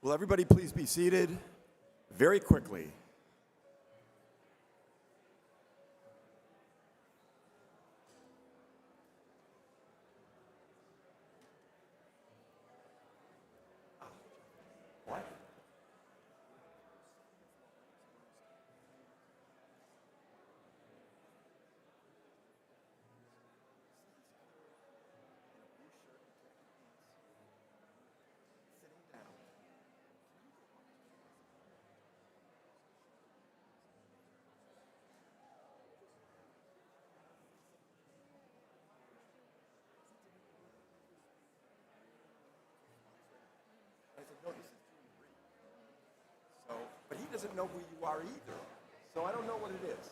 Will everybody please be seated very quickly? What? But he doesn't know who you are either, so I don't know what it is.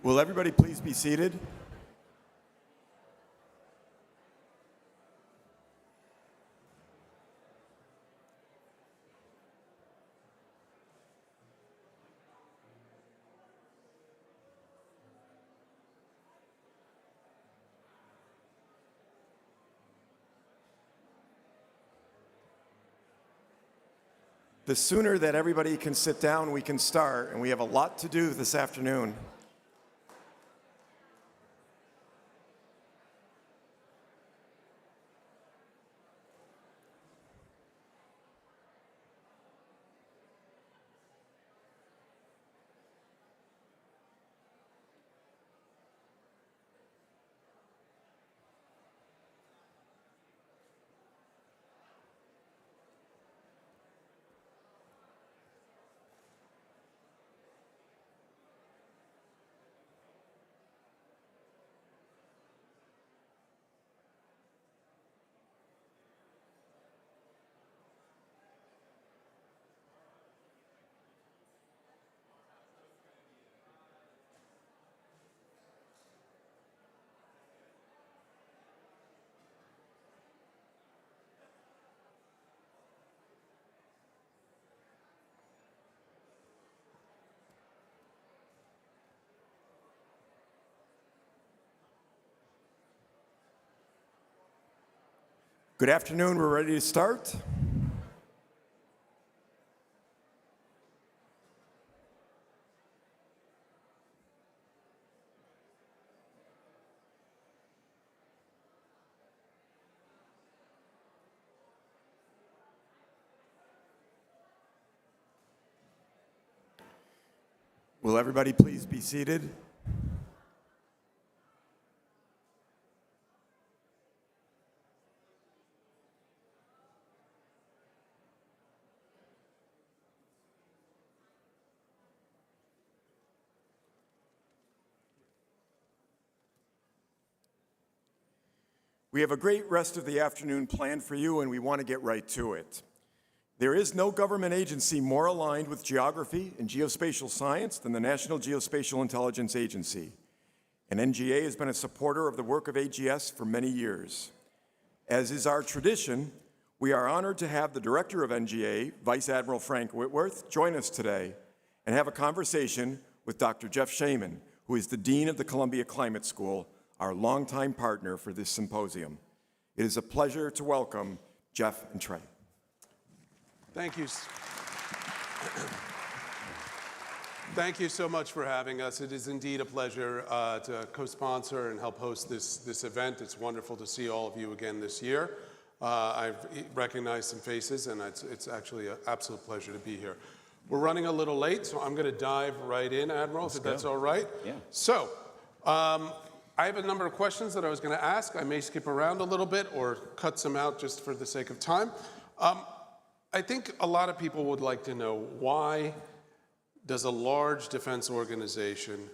Will everybody please be seated? The sooner that everybody can sit down, we can start, and we have a lot to do this afternoon. Good afternoon, we're ready to start. Will everybody please be seated? We have a great rest of the afternoon planned for you, and we want to get right to it. There is no government agency more aligned with geography and geospatial science than the National Geospatial-Intelligence Agency. And NGA has been a supporter of the work of AGS for many years. As is our tradition, We are honored to have the Director of NGA, Vice Admiral Frank Whitworth, join us today and have a conversation with Dr. Jeff Shaman, who is the Dean of the Columbia Climate School, our longtime partner for this symposium. It is a pleasure to welcome Jeff and Trey. Thank you. Thank you so much for having us. It is indeed a pleasure to co-sponsor and help host this event. It's wonderful to see all of you again this year. I've recognized some faces, and it's actually an absolute pleasure to be here. We're running a little late, so I'm going to dive right in, Admiral, if that's all right. Yeah. So, I have a number of questions that I was going to ask. I may skip around a little bit or cut some out just for the sake of time. I think a lot of people would like to know, why does a large defense organization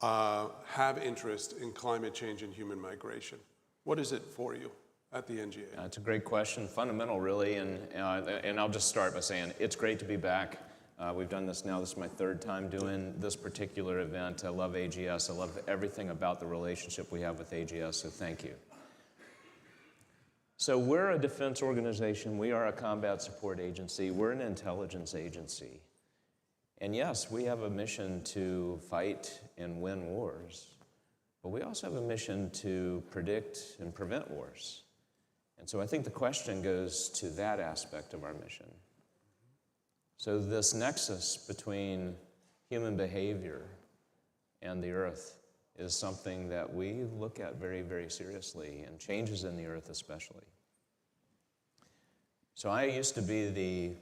have interest in climate change and human migration? What is it for you at the NGA? It's a great question, fundamental really, and I'll just start by saying it's great to be back. We've done this now, this is my third time doing this particular event. I love AGS, I love everything about the relationship we have with AGS, so thank you. So we're a defense organization, we are a combat support agency, we're an intelligence agency. And yes, we have a mission to fight and win wars, but we also have a mission to predict and prevent wars. And so I think the question goes to that aspect of our mission. So this nexus between human behavior and the earth is something that we look at very, very seriously, and changes in the earth especially. So I used to be the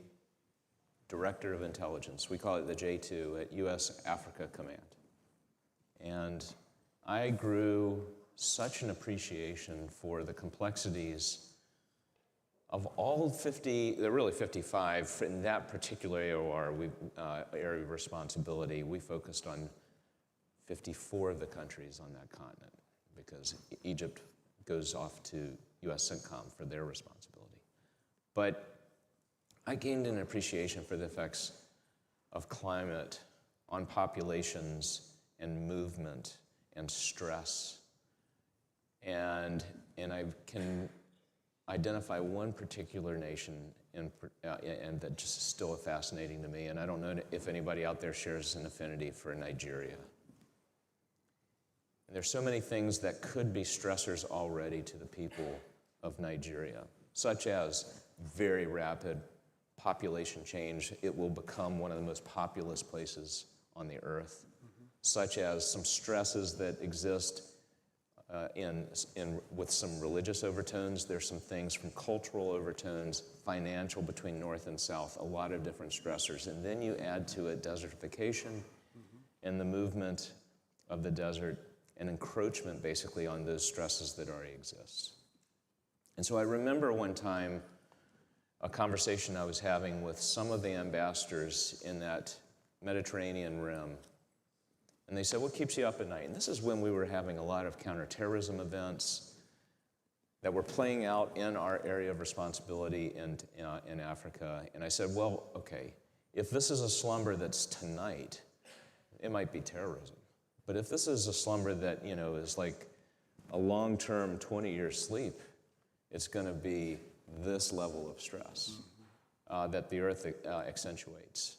Director of Intelligence, we call it the J2 at US Africa Command. And I grew such an appreciation for the complexities of all 50, there are really 55, in that particular area of responsibility, we focused on 54 of the countries on that continent, because Egypt goes off to US CENTCOM for their responsibility. But I gained an appreciation for the effects of climate on populations and movement and stress. And I can identify one particular nation and that just is still fascinating to me, and I don't know if anybody out there shares an affinity for Nigeria. And there's so many things that could be stressors already to the people of Nigeria, such as very rapid population change. It will become one of the most populous places on the earth, such as some stresses that exist with some religious overtones. There's some things from cultural overtones, financial between north and south, a lot of different stressors. And then you add to it desertification and the movement of the desert and encroachment basically on those stresses that already exist. And so I remember one time a conversation I was having with some of the ambassadors in that Mediterranean rim. And they said, what keeps you up at night? And this is when we were having a lot of counterterrorism events that were playing out in our area of responsibility in Africa. And I said, well, okay, if this is a slumber that's tonight, it might be terrorism. But if this is a slumber that, is like a long-term 20-year sleep, it's going to be this level of stress that the earth accentuates.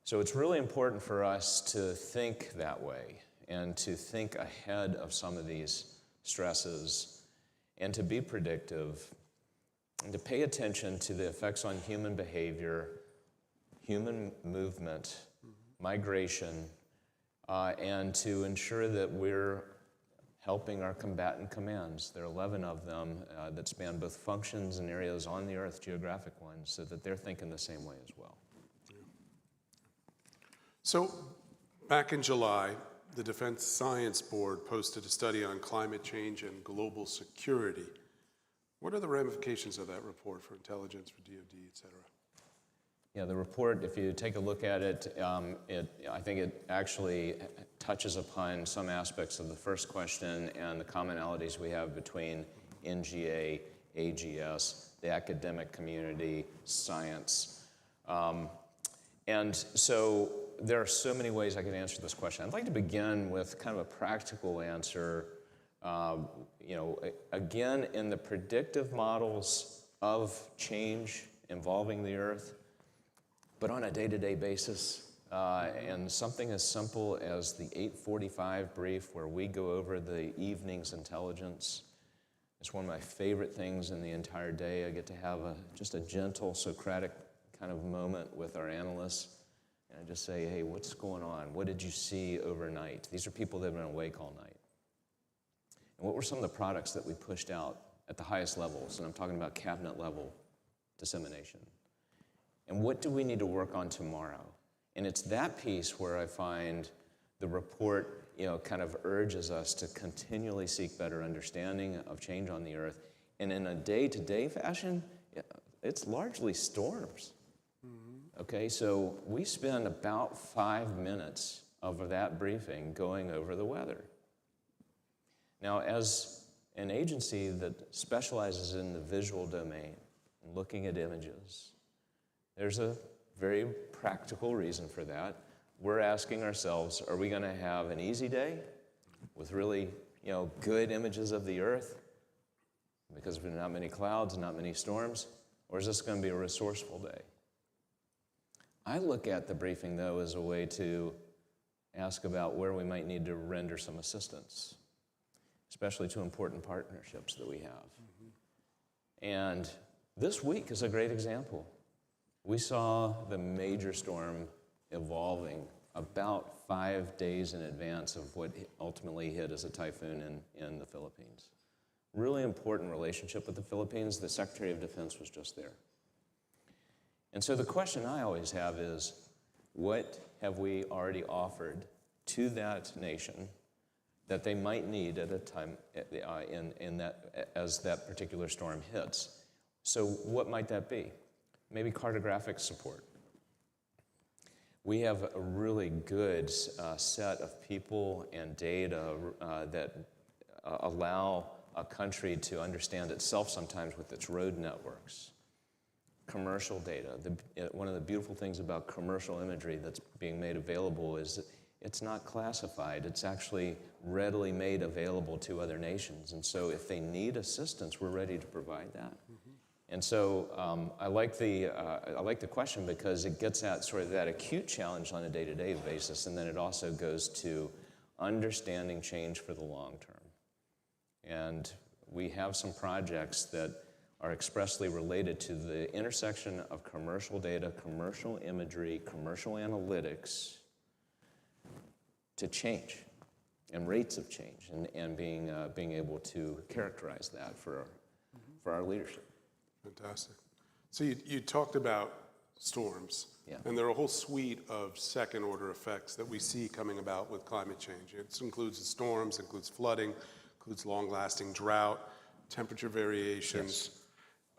So it's really important for us to think that way and to think ahead of some of these stresses and to be predictive and to pay attention to the effects on human behavior, human movement, migration, and to ensure that we're helping our combatant commands. There are 11 of them that span both functions and areas on the earth, geographic ones, so that they're thinking the same way as well. So, back in July, the Defense Science Board posted a study on climate change and global security. What are the ramifications of that report for intelligence, for DoD, et cetera? Yeah, the report, if you take a look at it, I think it actually touches upon some aspects of the first question and the commonalities we have between NGA, AGS, the academic community, science. And so there are so many ways I can answer this question. I'd like to begin with kind of a practical answer. Again, in the predictive models of change involving the Earth, but on a day-to-day basis. And something as simple as the 8:45 brief, where we go over the evening's intelligence, it's one of my favorite things in the entire day. I get to have just a gentle Socratic kind of moment with our analysts. And I just say, hey, what's going on? What did you see overnight? These are people that have been awake all night. And what were some of the products that we pushed out at the highest levels? And I'm talking about cabinet level dissemination. And what do we need to work on tomorrow? And it's that piece where I find the report, kind of urges us to continually seek better understanding of change on the Earth. And in a day-to-day fashion, it's largely storms. Okay, so we spend about 5 minutes of that briefing going over the weather. Now, as an agency that specializes in the visual domain, and looking at images, there's a very practical reason for that. We're asking ourselves, are we going to have an easy day with really, good images of the Earth because there's not many clouds and not many storms, or is this going to be a resourceful day? I look at the briefing, though, as a way to ask about where we might need to render some assistance, especially to important partnerships that we have. And this week is a great example. We saw the major storm evolving about 5 days in advance of what ultimately hit as a typhoon in the Philippines. Really important relationship with the Philippines. The Secretary of Defense was just there. And so the question I always have is, what have we already offered to that nation that they might need at a time as that particular storm hits? So what might that be? Maybe cartographic support. We have a really good set of people and data that allow a country to understand itself sometimes with its road networks. Commercial data. One of the beautiful things about commercial imagery that's being made available is it's not classified. It's actually readily made available to other nations. And so if they need assistance, we're ready to provide that. And so I like the question because it gets at sort of that acute challenge on a day-to-day basis, and then it also goes to understanding change for the long term. And we have some projects that are expressly related to the intersection of commercial data, commercial imagery, commercial analytics to change and rates of change, and being able to characterize that for our leadership. Fantastic. So you talked about storms, and there are a whole suite of second-order effects that we see coming about with climate change. It includes the storms, includes flooding, includes long-lasting drought, temperature variations.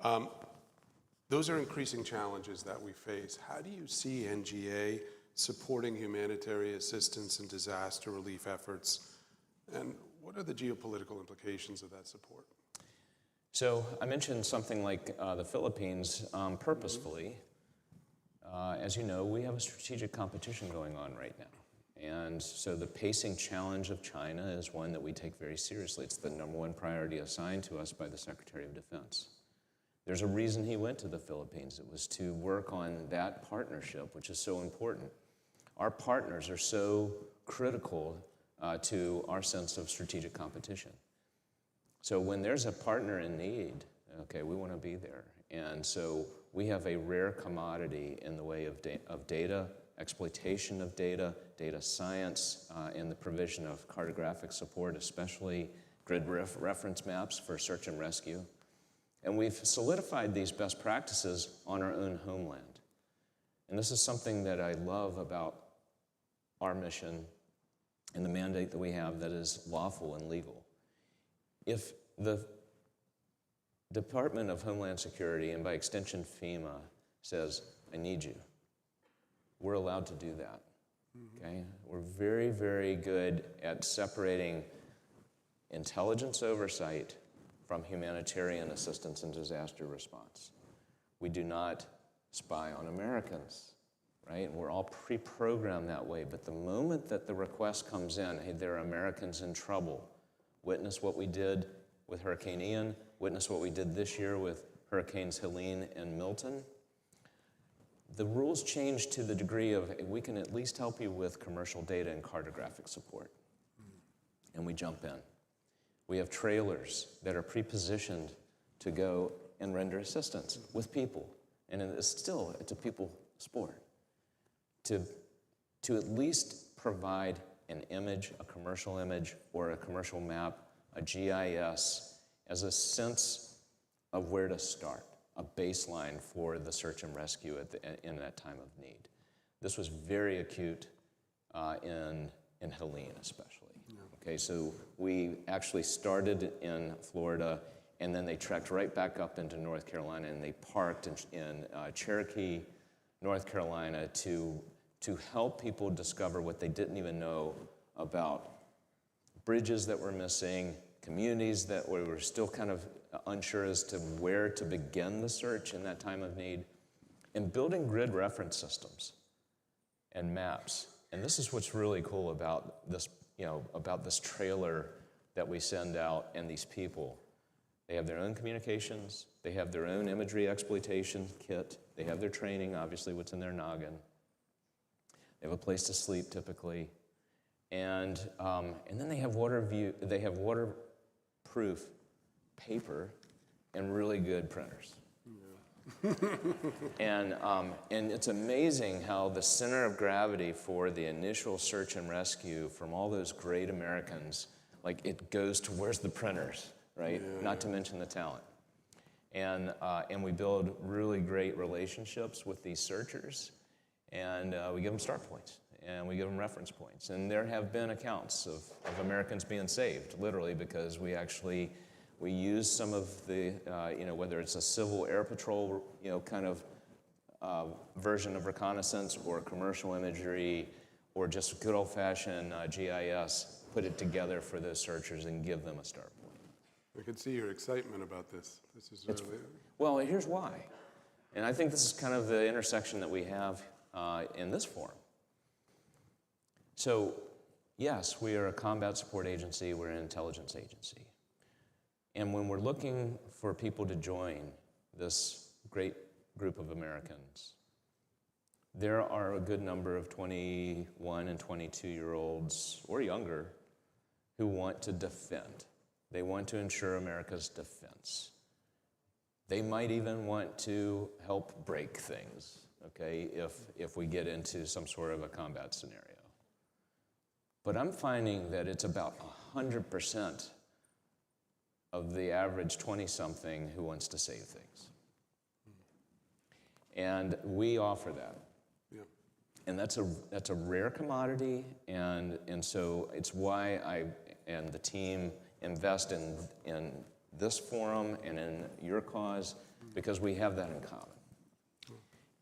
Yes. Those are increasing challenges that we face. How do you see NGA supporting humanitarian assistance and disaster relief efforts, and what are the geopolitical implications of that support? So I mentioned something like the Philippines purposefully. As you know, we have a strategic competition going on right now. And so the pacing challenge of China is one that we take very seriously. It's the #1 priority assigned to us by the Secretary of Defense. There's a reason he went to the Philippines. It was to work on that partnership, which is so important. Our partners are so critical to our sense of strategic competition. So when there's a partner in need, okay, we want to be there. And so we have a rare commodity in the way of data, exploitation of data, data science, and the provision of cartographic support, especially grid reference maps for search and rescue. And we've solidified these best practices on our own homeland. And this is something that I love about our mission and the mandate that we have that is lawful and legal. If the Department of Homeland Security, and by extension FEMA, says, I need you, we're allowed to do that, okay? We're very, very good at separating intelligence oversight from humanitarian assistance and disaster response. We do not spy on Americans, right? We're all pre-programmed that way, but the moment that the request comes in, hey, there are Americans in trouble, witness what we did with Hurricane Ian, witness what we did this year with Hurricanes Helene and Milton. The rules changed to the degree of we can at least help you with commercial data and cartographic support. And we jump in. We have trailers that are pre-positioned to go and render assistance with people. And it's a people sport. To at least provide an image, a commercial image, or a commercial map, a GIS, as a sense of where to start, a baseline for the search and rescue in that time of need. This was very acute in Helene especially. Yeah. Okay, so we actually started in Florida, and then they trekked right back up into North Carolina, and they parked in Cherokee, North Carolina to help people discover what they didn't even know about bridges that were missing, communities that we were still kind of unsure as to where to begin the search in that time of need, and building grid reference systems and maps. And this is what's really cool about this, about this trailer that we send out and these people. They have their own communications, they have their own imagery exploitation kit, they have their training, obviously what's in their noggin. They have a place to sleep typically, and then they have waterproof paper and really good printers. Yeah. and it's amazing how the center of gravity for the initial search and rescue from all those great Americans, like it goes to where's the printers, right? Yeah. Not to mention the talent. And we build really great relationships with these searchers, and we give them start points, and we give them reference points. And there have been accounts of Americans being saved, literally, because we use some of the, whether it's a Civil Air Patrol, kind of version of reconnaissance, or commercial imagery, or just good old-fashioned GIS, put it together for those searchers and give them a start point. I can see your excitement about this. This is really... Well, here's why. And I think this is kind of the intersection that we have in this forum. So, yes, we are a combat support agency, we're an intelligence agency. And when we're looking for people to join this great group of Americans, there are a good number of 21 and 22-year-olds or younger who want to defend. They want to ensure America's defense. They might even want to help break things, okay, if we get into some sort of a combat scenario. But I'm finding that it's about 100% of the average 20-something who wants to save things. And we offer that. Yeah. And that's a rare commodity, and so it's why I and the team invest in this forum and in your cause, because we have that in common.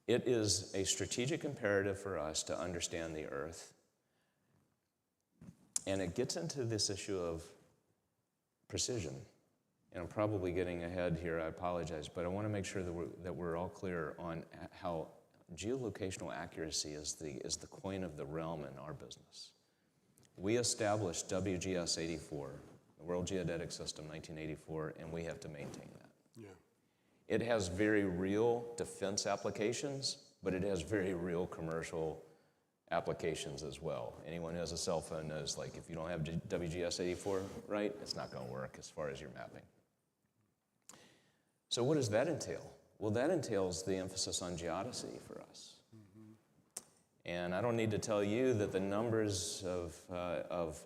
It is a strategic imperative for us to understand the Earth, and it gets into this issue of precision. And I'm probably getting ahead here, I apologize, but I want to make sure that we're all clear on how geolocational accuracy is the coin of the realm in our business. We established WGS 84, the World Geodetic System, 1984, and we have to maintain that. Yeah. It has very real defense applications, but it has very real commercial applications as well. Anyone who has a cell phone knows, like, if you don't have WGS 84 right, it's not going to work as far as your mapping. So what does that entail? Well, that entails the emphasis on geodesy for us. Mm-hmm. And I don't need to tell you that the numbers of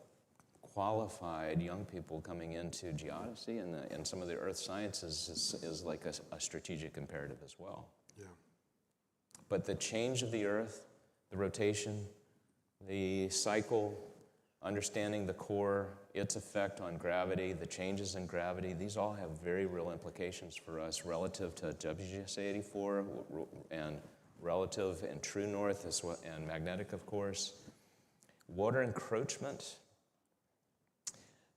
qualified young people coming into geodesy and some of the earth sciences is like a strategic imperative as well. Yeah. But the change of the earth, the rotation, the cycle, understanding the core, its effect on gravity, the changes in gravity, these all have very real implications for us relative to WGS 84 and relative and true north as well, and magnetic, of course. Water encroachment.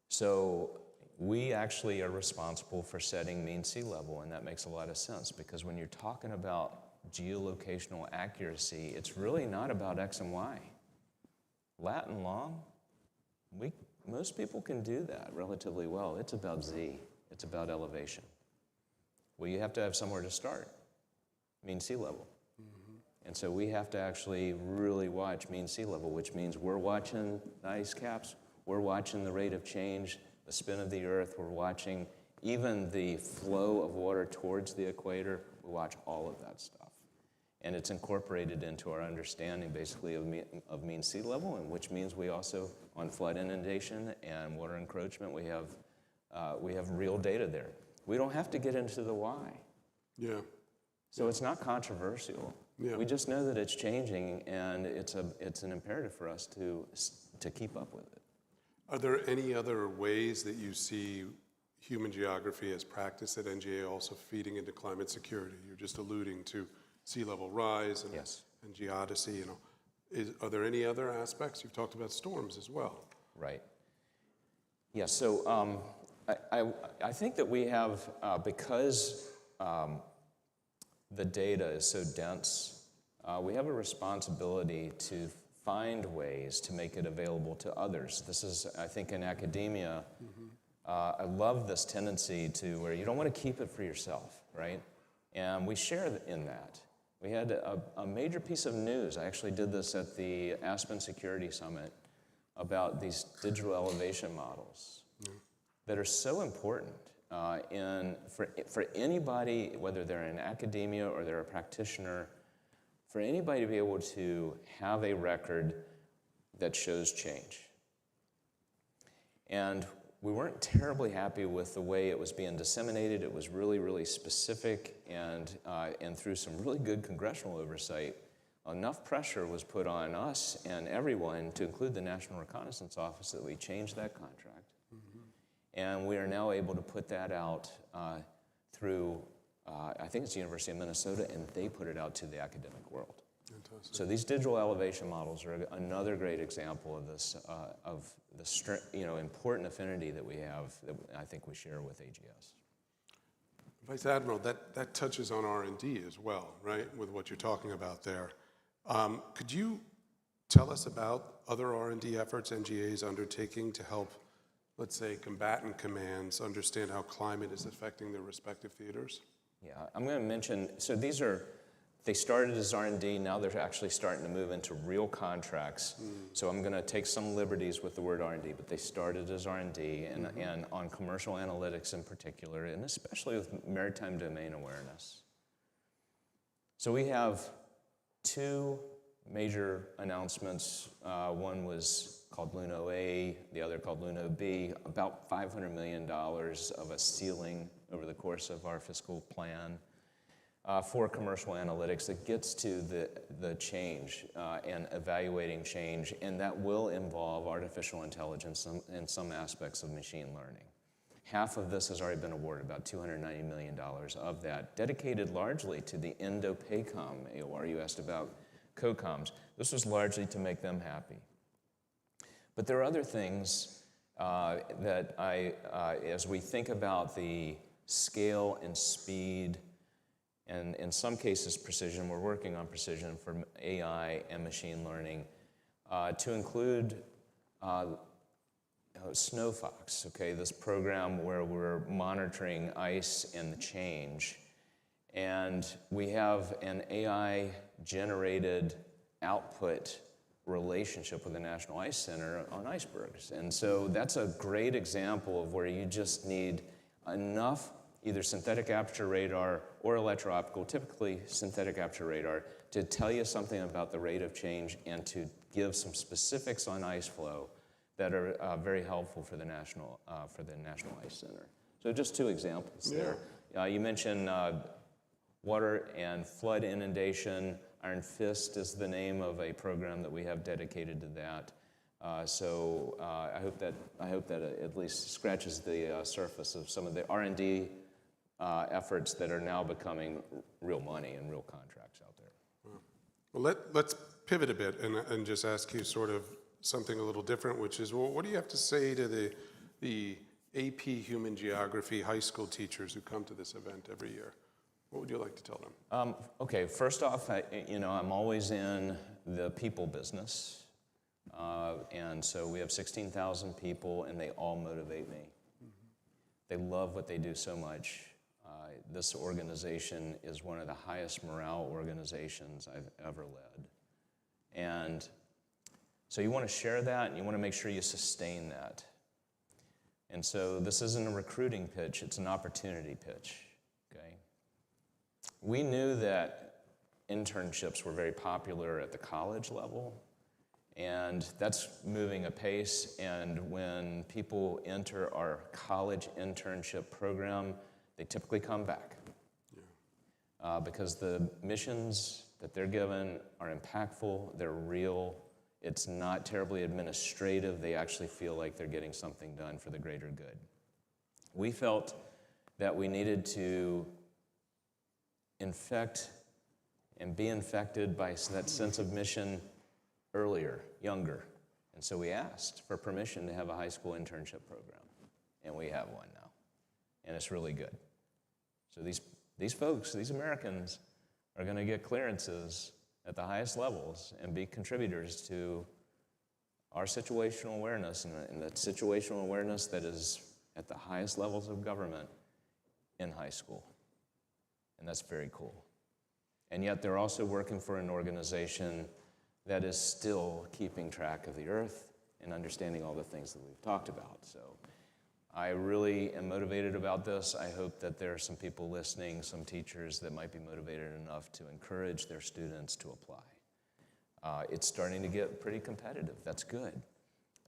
So we actually are responsible for setting mean sea level, and that makes a lot of sense, because when you're talking about geolocational accuracy, it's really not about X and Y. Lat and long, most people can do that relatively well. It's about Z, it's about elevation. Well, you have to have somewhere to start, mean sea level. And so we have to actually really watch mean sea level, which means we're watching the ice caps, we're watching the rate of change, the spin of the Earth, we're watching even the flow of water towards the equator. We watch all of that stuff. And it's incorporated into our understanding, basically, of mean sea level, and which means we also, on flood inundation and water encroachment, we have real data there. We don't have to get into the why. Yeah. So it's not controversial. Yeah. We just know that it's changing, and it's an imperative for us to keep up with it. Are there any other ways that you see human geography as practiced at NGA also feeding into climate security? You're just alluding to sea level rise and, Yes. and geodesy. Are there any other aspects? You've talked about storms as well. Right. Yeah, so I think that we have, because the data is so dense, we have a responsibility to find ways to make it available to others. This is, I think, in academia, I love this tendency to where you don't want to keep it for yourself, right? And we share in that. We had a major piece of news. I actually did this at the Aspen Security Summit about these digital elevation models that are so important for anybody, whether they're in academia or they're a practitioner, for anybody to be able to have a record that shows change. And we weren't terribly happy with the way it was being disseminated. It was really, really specific, and through some really good congressional oversight, enough pressure was put on us and everyone, to include the National Reconnaissance Office, that we changed that contract. And we are now able to put that out through, I think it's the University of Minnesota, and they put it out to the academic world. Fantastic. So these digital elevation models are another great example of this, of the important affinity that we have, that I think we share with AGS. Vice Admiral, that touches on R&D as well, right, with what you're talking about there. Could you tell us about other R&D efforts NGA is undertaking to help, let's say, combatant commands understand how climate is affecting their respective theaters? Yeah, I'm going to mention, so they started as R&D, now they're actually starting to move into real contracts. So I'm going to take some liberties with the word R&D, but they started as R&D, and on commercial analytics in particular, and especially with maritime domain awareness. So we have two major announcements. One was called Luno-A, the other called Luno-B, about $500 million of a ceiling over the course of our fiscal plan for commercial analytics that gets to the change and evaluating change, and that will involve artificial intelligence and some aspects of machine learning. Half of this has already been awarded, about $290 million of that, dedicated largely to the Indo-PACOM AOR. You asked about COCOMs. This was largely to make them happy. But there are other things that as we think about the scale and speed, and in some cases precision, we're working on precision for AI and machine learning, to include SnowFox, okay, this program where we're monitoring ice and the change. And we have an AI-generated output relationship with the National Ice Center on icebergs. And so that's a great example of where you just need enough either synthetic aperture radar or electro-optical, typically synthetic aperture radar, to tell you something about the rate of change and to give some specifics on ice flow that are very helpful for the National Ice Center. So just two examples there. You mentioned water and flood inundation. Iron Fist is the name of a program that we have dedicated to that. So I hope that it at least scratches the surface of some of the R&D efforts that are now becoming real money and real contracts out there. Well, let's pivot a bit and just ask you sort of something a little different, which is, well, what do you have to say to the AP Human Geography high school teachers who come to this event every year? What would you like to tell them? Okay, first off, I'm always in the people business. And so we have 16,000 people, and they all motivate me. They love what they do so much. this organization is one of the highest morale organizations I've ever led. And so you want to share that, and you want to make sure you sustain that. And so this isn't a recruiting pitch, it's an opportunity pitch, okay? We knew that internships were very popular at the college level, and that's moving apace, and when people enter our college internship program, they typically come back. Because the missions that they're given are impactful, they're real, it's not terribly administrative, they actually feel like they're getting something done for the greater good. We felt that we needed to infect and be infected by that sense of mission earlier, younger. And so we asked for permission to have a high school internship program, and we have one now, and it's really good. So these folks, these Americans, are going to get clearances at the highest levels and be contributors to our situational awareness, and that situational awareness that is at the highest levels of government in high school. And that's very cool. And yet they're also working for an organization that is still keeping track of the earth and understanding all the things that we've talked about. So I really am motivated about this. I hope that there are some people listening, some teachers that might be motivated enough to encourage their students to apply. It's starting to get pretty competitive. That's good.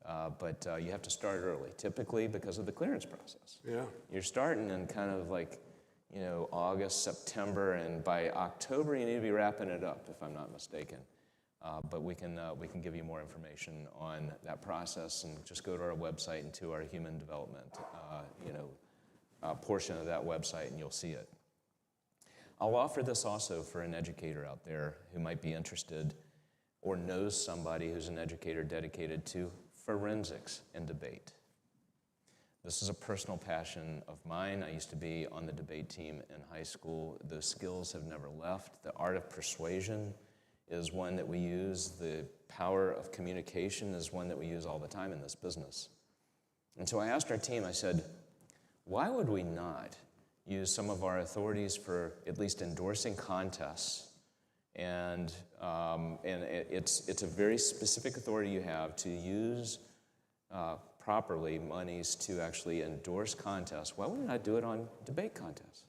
But you have to start early, typically because of the clearance process. Yeah. You're starting in kind of like, August, September, and by October you need to be wrapping it up, if I'm not mistaken. But we can give you more information on that process, and just go to our website and to our human development, portion of that website, and you'll see it. I'll offer this also for an educator out there who might be interested or knows somebody who's an educator dedicated to forensics and debate. This is a personal passion of mine. I used to be on the debate team in high school. Those skills have never left. The art of persuasion is one that we use. The power of communication is one that we use all the time in this business. And so I asked our team, I said, why would we not use some of our authorities for at least endorsing contests? And it's a very specific authority you have to use properly monies to actually endorse contests. Why would we not do it on debate contests?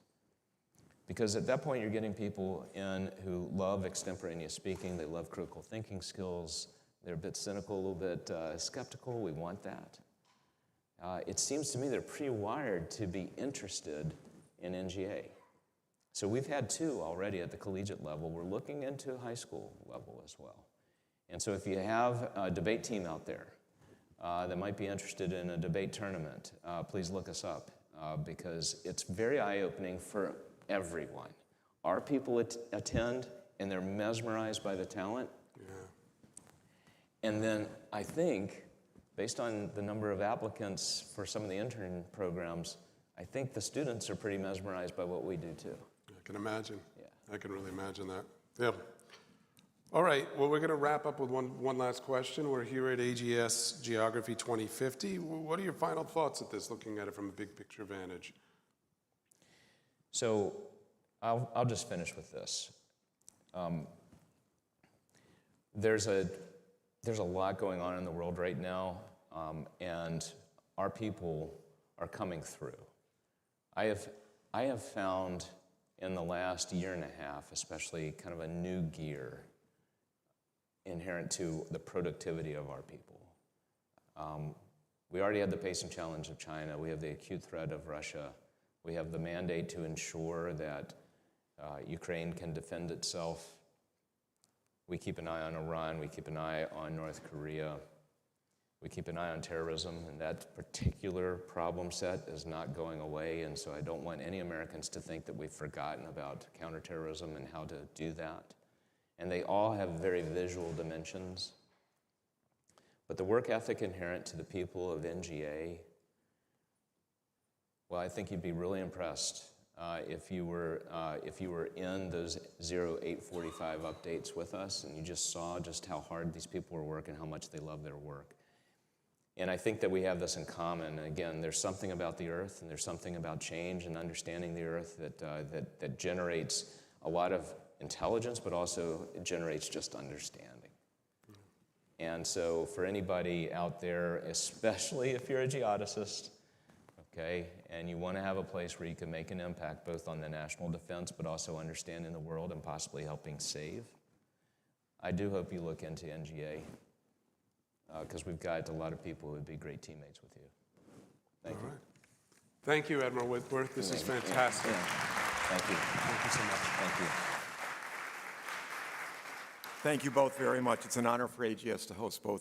Because at that point, you're getting people in who love extemporaneous speaking, they love critical thinking skills, they're a bit cynical, a little bit skeptical. We want that. It seems to me they're pre-wired to be interested in NGA. So we've had 2 already at the collegiate level. We're looking into high school level as well. And so if you have a debate team out there that might be interested in a debate tournament, please look us up because it's very eye-opening for everyone. Our people attend, and they're mesmerized by the talent. Yeah. And then I think, based on the number of applicants for some of the intern programs, I think the students are pretty mesmerized by what we do too. I can imagine. Yeah. I can really imagine that. Yeah. All right, well, we're going to wrap up with one last question. We're here at AGS Geography 2050. What are your final thoughts at this, looking at it from a big picture vantage? So I'll just finish with this. There's a lot going on in the world right now, and our people are coming through. I have found in the last year and a half, especially, kind of a new gear inherent to the productivity of our people. We already had the pacing challenge of China. We have the acute threat of Russia. We have the mandate to ensure that Ukraine can defend itself. We keep an eye on Iran. We keep an eye on North Korea. We keep an eye on terrorism, and that particular problem set is not going away, and so I don't want any Americans to think that we've forgotten about counterterrorism and how to do that. And they all have very visual dimensions. But the work ethic inherent to the people of NGA, well, I think you'd be really impressed if you were in those 0845 updates with us and you just saw just how hard these people were working, how much they love their work. And I think that we have this in common. Again, there's something about the Earth, and there's something about change and understanding the Earth that generates a lot of intelligence, but also it generates just understanding. And so for anybody out there, especially if you're a geodesist, okay, and you want to have a place where you can make an impact both on the national defense, but also understanding the world and possibly helping save, I do hope you look into NGA, because we've got a lot of people who would be great teammates with you. Thank you. Right. Thank you, Admiral Whitworth. This is fantastic. Yeah. Thank you. Thank you so much. Thank you. Thank you both very much. It's an honor for AGS to host both.